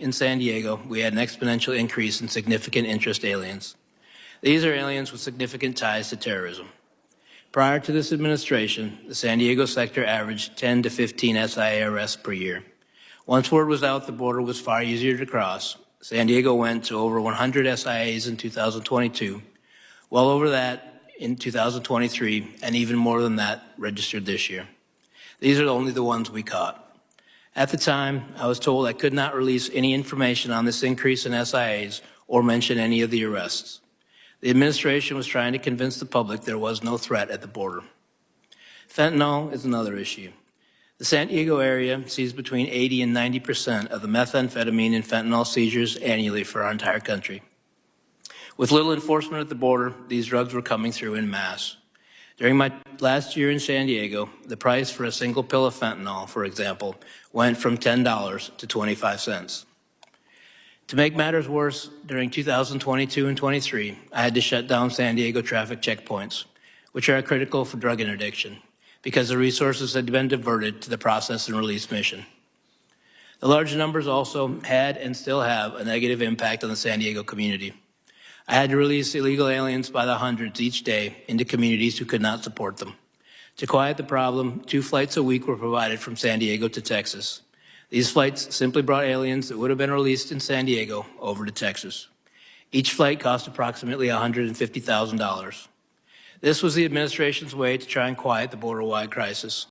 in San Diego, we had an exponential increase in significant interest aliens. These are aliens with significant ties to terrorism. Prior to this administration, the San Diego sector averaged 10 to 15 SIA arrests per year. Once word was out the border was far easier to cross, San Diego went to over 100 SIAs in 2022, well over that in 2023, and even more than that registered this year. These are only the ones we caught. At the time, I was told I could not release any information on this increase in SIAs or mention any of the arrests. The administration was trying to convince the public there was no threat at the border. Fentanyl is another issue. The San Diego area sees between 80 and 90% of the methamphetamine and fentanyl seizures annually for our entire country. With little enforcement at the border, these drugs were coming through en masse. During my last year in San Diego, the price for a single pill of fentanyl, for example, went from $10 to 25 cents. To make matters worse, during 2022 and 23, I had to shut down San Diego traffic checkpoints, which are critical for drug interdiction, because the resources had been diverted to the process and release mission. The large numbers also had and still have a negative impact on the San Diego community. I had to release illegal aliens by the hundreds each day into communities who could not support them. To quiet the problem, 2 flights a week were provided from San Diego to Texas. These flights simply brought aliens that would have been released in San Diego over to Texas. Each flight cost approximately $150,000. This was the administration's way to try and quiet the border-wide crisis.